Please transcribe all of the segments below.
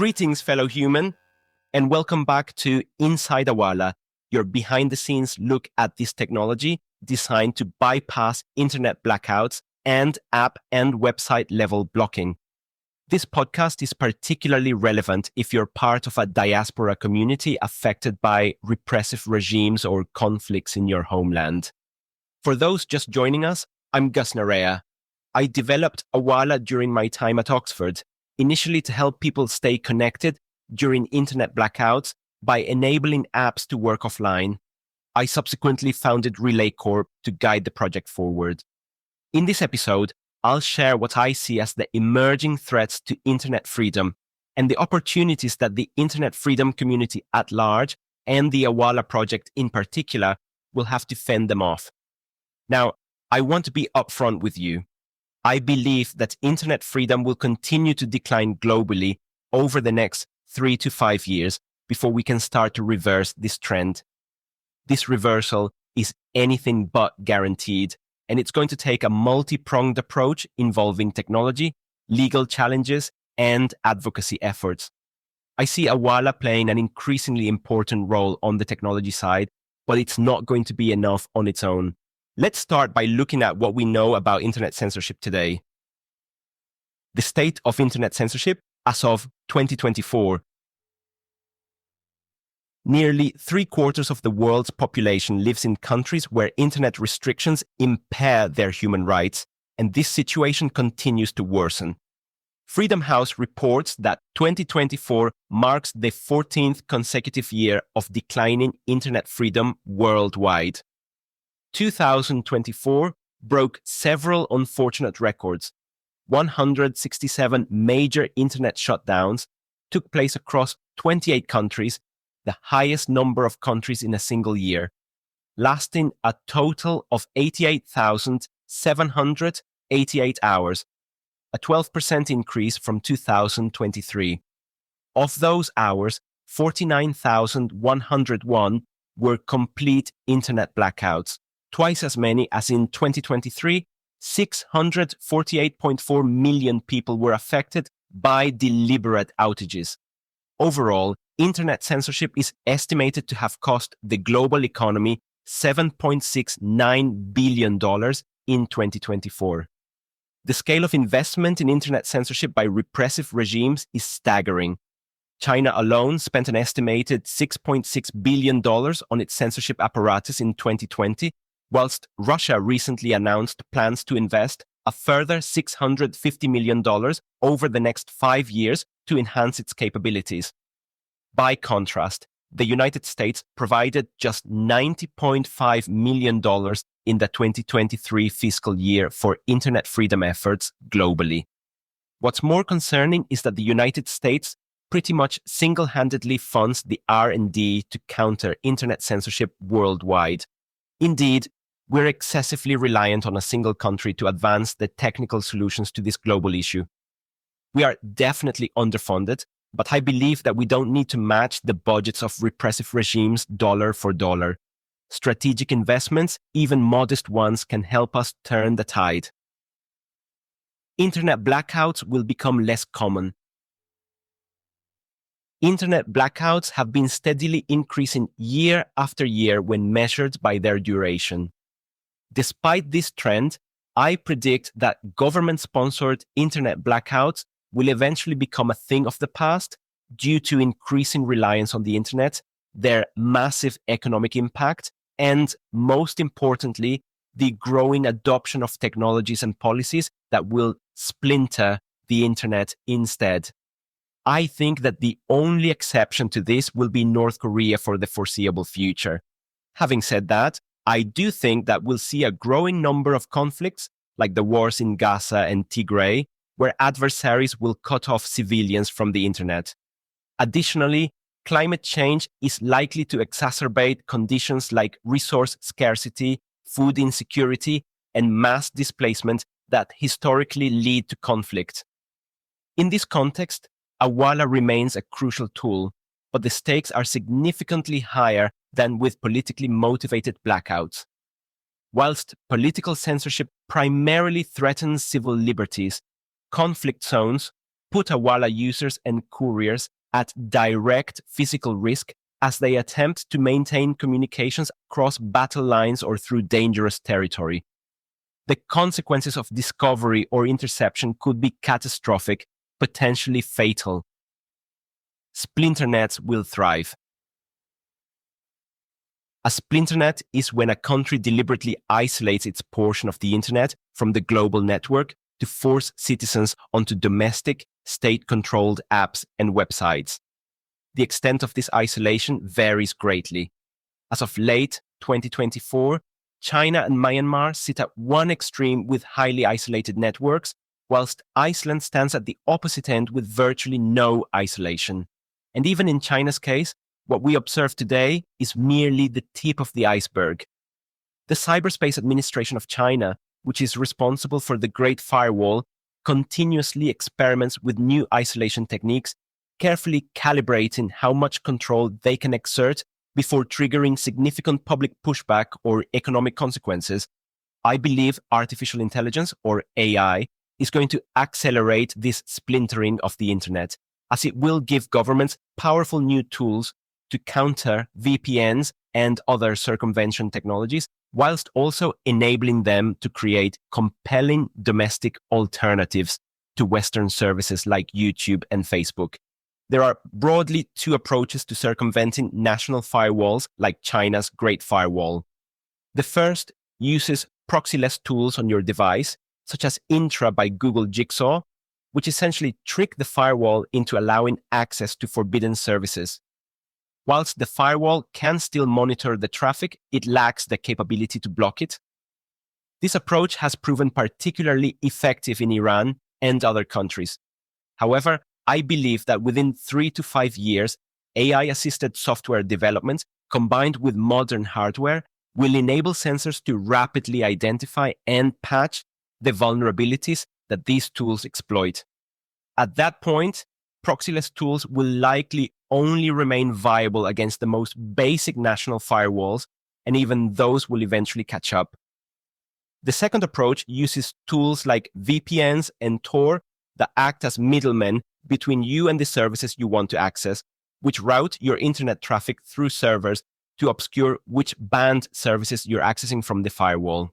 Greetings, fellow human, and welcome back to Inside Awala, your behind-the-scenes look at this technology designed to bypass internet blackouts and app and website-level blocking. This podcast is particularly relevant if you're part of a diaspora community affected by repressive regimes or conflicts in your homeland. For those just joining us, I'm Gus Narea. I developed Awala during my time at Oxford, initially to help people stay connected during internet blackouts by enabling apps to work offline. I subsequently founded Relay Corp to guide the project forward. In this episode, I'll share what I see as the emerging threats to internet freedom and the opportunities that the internet freedom community at large and the Awala project in particular will have to fend them off. Now, I want to be upfront with you. I believe that internet freedom will continue to decline globally over the next 3 to 5 years before we can start to reverse this trend. This reversal is anything but guaranteed, and it's going to take a multi-pronged approach involving technology, legal challenges, and advocacy efforts. I see Awala playing an increasingly important role on the technology side, but it's not going to be enough on its own. Let's start by looking at what we know about internet censorship today. The state of internet censorship as of 2024. Nearly 3/4 of the world's population lives in countries where internet restrictions impair their human rights, and this situation continues to worsen. Freedom House reports that 2024 marks the 14th consecutive year of declining internet freedom worldwide. 2024 broke several unfortunate records. 167 major internet shutdowns took place across 28 countries, the highest number of countries in a single year, lasting a total of 88,788 hours, a 12% increase from 2023. Of those hours, 49,101 were complete internet blackouts, twice as many as in 2023. 648.4 million people were affected by deliberate outages. Overall, internet censorship is estimated to have cost the global economy $7.69 billion in 2024. The scale of investment in internet censorship by repressive regimes is staggering. China alone spent an estimated $6.6 billion on its censorship apparatus in 2020, whilst Russia recently announced plans to invest a further $650 million over the next 5 years to enhance its capabilities. By contrast, the United States provided just $90.5 million in the 2023 fiscal year for internet freedom efforts globally. What's more concerning is that the United States pretty much single-handedly funds the R&D to counter internet censorship worldwide. Indeed, we're excessively reliant on a single country to advance the technical solutions to this global issue. We are definitely underfunded, but I believe that we don't need to match the budgets of repressive regimes dollar for dollar. Strategic investments, even modest ones, can help us turn the tide. Internet blackouts will become less common. Internet blackouts have been steadily increasing year after year when measured by their duration. Despite this trend, I predict that government-sponsored internet blackouts will eventually become a thing of the past due to increasing reliance on the internet, their massive economic impact, and most importantly, the growing adoption of technologies and policies that will splinter the internet instead. I think that the only exception to this will be North Korea for the foreseeable future. Having said that, I do think that we'll see a growing number of conflicts, like the wars in Gaza and Tigray, where adversaries will cut off civilians from the internet. Additionally, climate change is likely to exacerbate conditions like resource scarcity, food insecurity, and mass displacement that historically lead to conflict. In this context, Awala remains a crucial tool, but the stakes are significantly higher than with politically motivated blackouts. Whilst political censorship primarily threatens civil liberties, conflict zones put Awala users and couriers at direct physical risk as they attempt to maintain communications across battle lines or through dangerous territory. The consequences of discovery or interception could be catastrophic, potentially fatal. Splinternets will thrive. A splinternet is when a country deliberately isolates its portion of the internet from the global network to force citizens onto domestic, state-controlled apps and websites. The extent of this isolation varies greatly. As of late 2024, China and Myanmar sit at one extreme with highly isolated networks, whilst Iceland stands at the opposite end with virtually no isolation. And even in China's case, what we observe today is merely the tip of the iceberg. The Cyberspace Administration of China, which is responsible for the Great Firewall, continuously experiments with new isolation techniques, carefully calibrating how much control they can exert before triggering significant public pushback or economic consequences. I believe artificial intelligence, or AI, is going to accelerate this splintering of the internet, as it will give governments powerful new tools to counter VPNs and other circumvention technologies, whilst also enabling them to create compelling domestic alternatives to Western services like YouTube and Facebook. There are broadly two approaches to circumventing national firewalls like China's Great Firewall. The first uses proxyless tools on your device, such as Intra by Google Jigsaw, which essentially trick the firewall into allowing access to forbidden services. Whilst the firewall can still monitor the traffic, it lacks the capability to block it. This approach has proven particularly effective in Iran and other countries. However, I believe that within 3 to 5 years, AI-assisted software development combined with modern hardware will enable sensors to rapidly identify and patch the vulnerabilities that these tools exploit. At that point, proxyless tools will likely only remain viable against the most basic national firewalls, and even those will eventually catch up. The second approach uses tools like VPNs and Tor that act as middlemen between you and the services you want to access, which route your internet traffic through servers to obscure which banned services you're accessing from the firewall.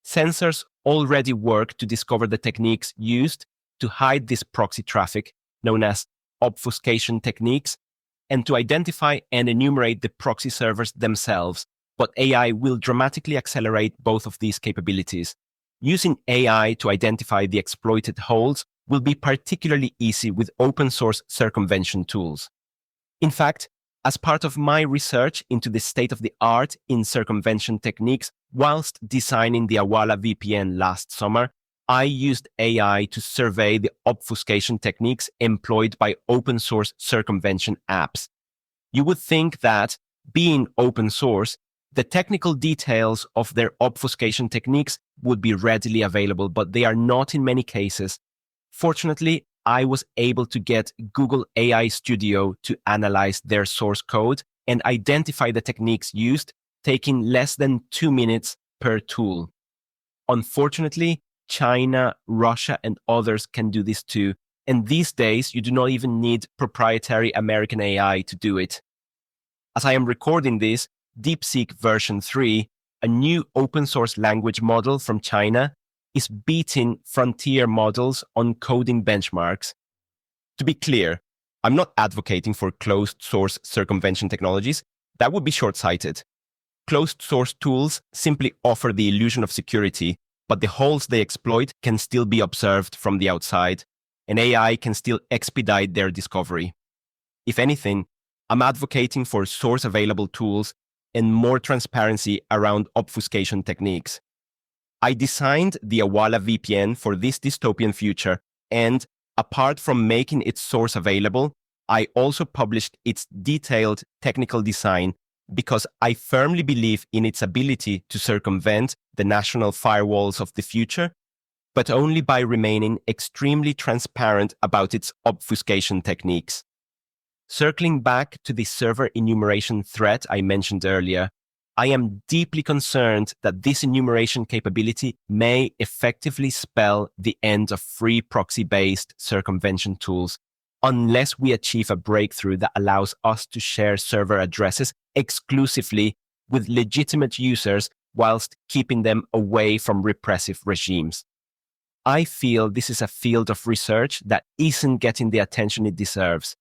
Sensors already work to discover the techniques used to hide this proxy traffic, known as obfuscation techniques, and to identify and enumerate the proxy servers themselves, but AI will dramatically accelerate both of these capabilities. Using AI to identify the exploited holes will be particularly easy with open-source circumvention tools. In fact, as part of my research into the state-of-the-art in circumvention techniques whilst designing the Awala VPN last summer, I used AI to survey the obfuscation techniques employed by open-source circumvention apps. You would think that, being open source, the technical details of their obfuscation techniques would be readily available, but they are not in many cases. Fortunately, I was able to get Google AI Studio to analyze their source code and identify the techniques used, taking less than 2 minutes per tool. Unfortunately, China, Russia, and others can do this too, and these days you do not even need proprietary American AI to do it. As I am recording this, DeepSeek version 3, a new open source language model from China, is beating frontier models on coding benchmarks. To be clear, I'm not advocating for closed source circumvention technologies. That would be short-sighted. Closed source tools simply offer the illusion of security, but the holes they exploit can still be observed from the outside, and AI can still expedite their discovery. If anything, I'm advocating for source-available tools and more transparency around obfuscation techniques. I designed the Awala VPN for this dystopian future, and apart from making its source available, I also published its detailed technical design because I firmly believe in its ability to circumvent the national firewalls of the future, but only by remaining extremely transparent about its obfuscation techniques. Circling back to the server enumeration threat I mentioned earlier, I am deeply concerned that this enumeration capability may effectively spell the end of free proxy-based circumvention tools, unless we achieve a breakthrough that allows us to share server addresses exclusively with legitimate users whilst keeping them away from repressive regimes. I feel this is a field of research that isn't getting the attention it deserves.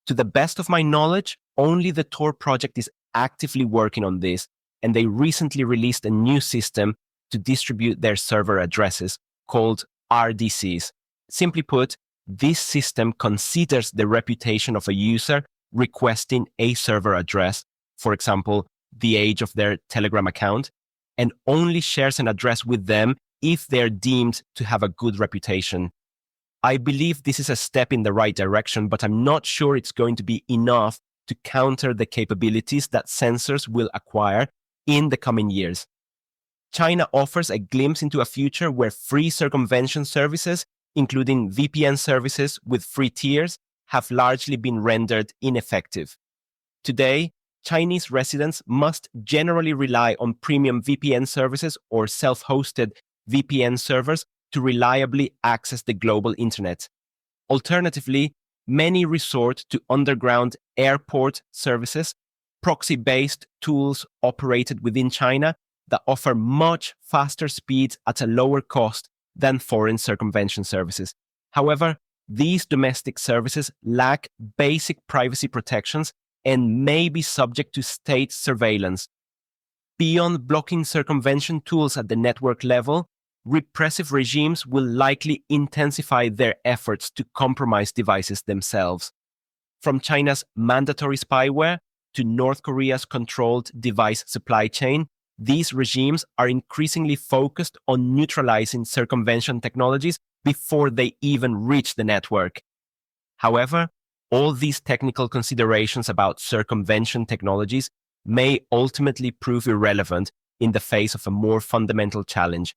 To the best of my knowledge, only the Tor project is actively working on this, and they recently released a new system to distribute their server addresses called RDCs. Simply put, this system considers the reputation of a user requesting a server address, for example, the age of their Telegram account, and only shares an address with them if they're deemed to have a good reputation. I believe this is a step in the right direction, but I'm not sure it's going to be enough to counter the capabilities that censors will acquire in the coming years. China offers a glimpse into a future where free circumvention services, including VPN services with free tiers, have largely been rendered ineffective. Today, Chinese residents must generally rely on premium VPN services or self-hosted VPN servers to reliably access the global internet. Alternatively, many resort to underground airport services, proxy-based tools operated within China that offer much faster speeds at a lower cost than foreign circumvention services. However, these domestic services lack basic privacy protections and may be subject to state surveillance. Beyond blocking circumvention tools at the network level, repressive regimes will likely intensify their efforts to compromise devices themselves. From China's mandatory spyware to North Korea's controlled device supply chain, these regimes are increasingly focused on neutralizing circumvention technologies before they even reach the network. However, all these technical considerations about circumvention technologies may ultimately prove irrelevant in the face of a more fundamental challenge: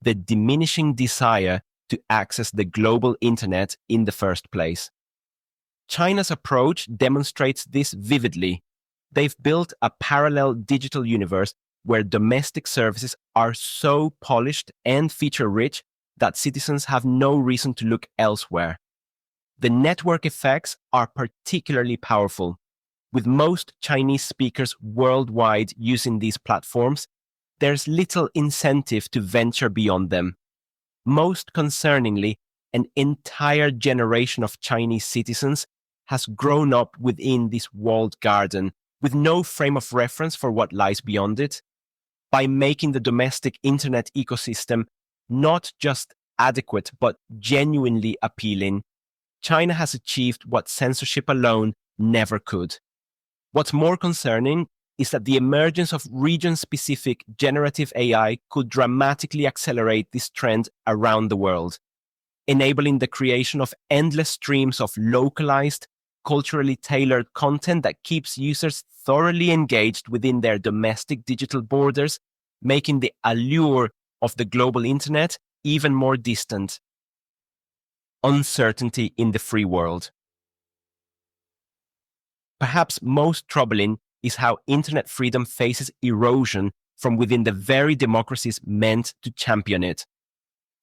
the diminishing desire to access the global internet in the first place. China's approach demonstrates this vividly. They've built a parallel digital universe where domestic services are so polished and feature-rich that citizens have no reason to look elsewhere. The network effects are particularly powerful. With most Chinese speakers worldwide using these platforms, there's little incentive to venture beyond them. Most concerningly, an entire generation of Chinese citizens has grown up within this walled garden, with no frame of reference for what lies beyond it. By making the domestic internet ecosystem not just adequate but genuinely appealing, China has achieved what censorship alone never could. What's more concerning is that the emergence of region-specific generative AI could dramatically accelerate this trend around the world, enabling the creation of endless streams of localized, culturally tailored content that keeps users thoroughly engaged within their domestic digital borders, making the allure of the global internet even more distant. Uncertainty in the free world. Perhaps most troubling is how internet freedom faces erosion from within the very democracies meant to champion it.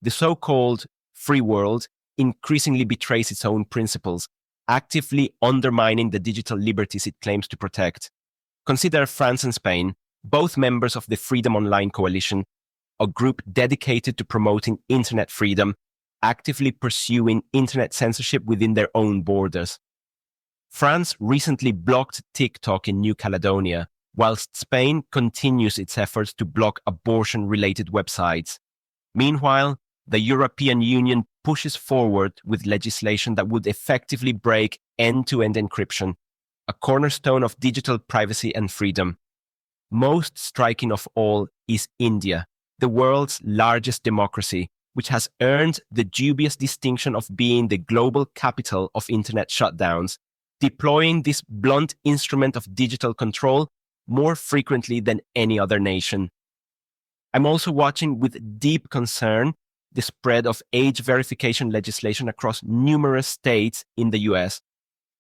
The so-called free world increasingly betrays its own principles, actively undermining the digital liberties it claims to protect. Consider France and Spain, both members of the Freedom Online Coalition, a group dedicated to promoting internet freedom, actively pursuing internet censorship within their own borders. France recently blocked TikTok in New Caledonia, whilst Spain continues its efforts to block abortion-related websites. Meanwhile, the European Union pushes forward with legislation that would effectively break end-to-end encryption, a cornerstone of digital privacy and freedom. Most striking of all is India, the world's largest democracy, which has earned the dubious distinction of being the global capital of internet shutdowns, deploying this blunt instrument of digital control more frequently than any other nation. I'm also watching with deep concern the spread of age verification legislation across numerous states in the US.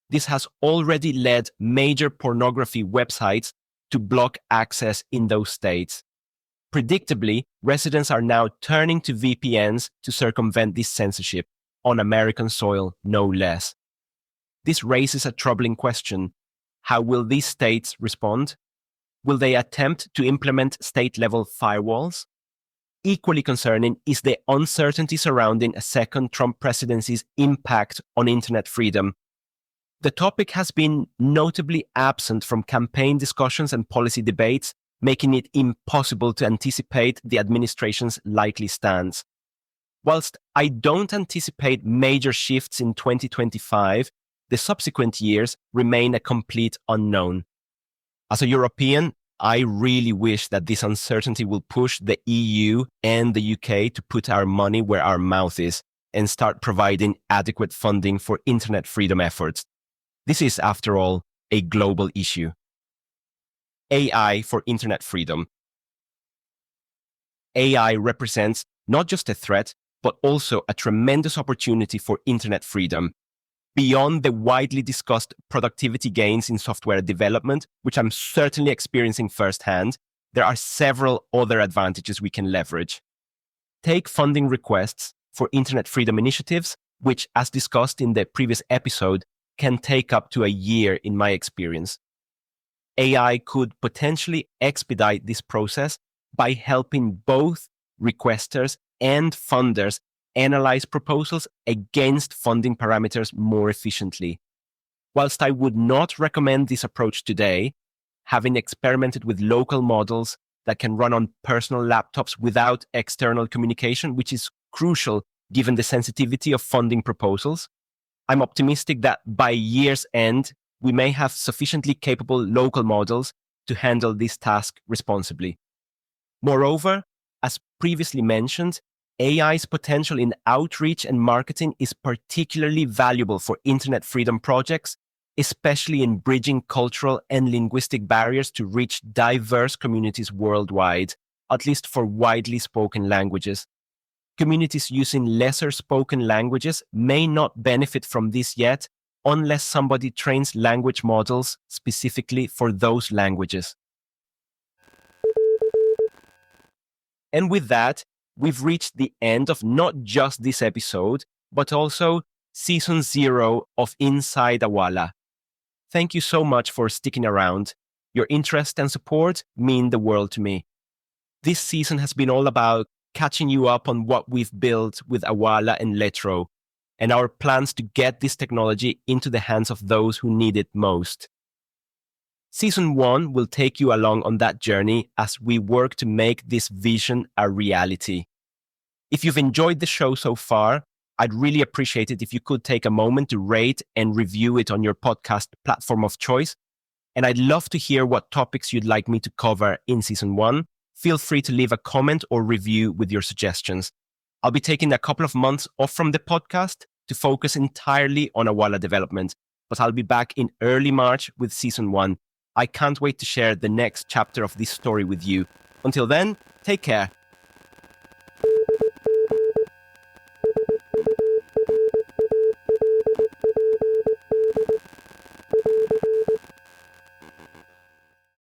This has already led major pornography websites to block access in those states. Predictably, residents are now turning to VPNs to circumvent this censorship, on American soil no less. This raises a troubling question. How will these states respond? Will they attempt to implement state-level firewalls? Equally concerning is the uncertainty surrounding a second Trump presidency's impact on internet freedom. The topic has been notably absent from campaign discussions and policy debates, making it impossible to anticipate the administration's likely stance. Whilst I don't anticipate major shifts in 2025, the subsequent years remain a complete unknown. As a European, I really wish that this uncertainty will push the EU and the UK to put our money where our mouth is and start providing adequate funding for internet freedom efforts. This is, after all, a global issue. AI for internet freedom. AI represents not just a threat, but also a tremendous opportunity for internet freedom. Beyond the widely discussed productivity gains in software development, which I'm certainly experiencing firsthand, there are several other advantages we can leverage. Take funding requests for internet freedom initiatives, which, as discussed in the previous episode, can take up to a year in my experience. AI could potentially expedite this process by helping both requesters and funders analyze proposals against funding parameters more efficiently. Whilst I would not recommend this approach today, having experimented with local models that can run on personal laptops without external communication, which is crucial given the sensitivity of funding proposals, I'm optimistic that by year's end, we may have sufficiently capable local models to handle this task responsibly. Moreover, as previously mentioned, AI's potential in outreach and marketing is particularly valuable for internet freedom projects, especially in bridging cultural and linguistic barriers to reach diverse communities worldwide, at least for widely spoken languages. Communities using lesser spoken languages may not benefit from this yet, unless somebody trains language models specifically for those languages. And with that, we've reached the end of not just this episode, but also Season 0 of Inside Awala. Thank you so much for sticking around. Your interest and support mean the world to me. This season has been all about catching you up on what we've built with Awala and Letro, and our plans to get this technology into the hands of those who need it most. Season 1 will take you along on that journey as we work to make this vision a reality. If you've enjoyed the show so far, I'd really appreciate it if you could take a moment to rate and review it on your podcast platform of choice. And I'd love to hear what topics you'd like me to cover in Season 1. Feel free to leave a comment or review with your suggestions. I'll be taking a couple of months off from the podcast to focus entirely on Awala development, but I'll be back in early March with Season 1. I can't wait to share the next chapter of this story with you. Until then, take care.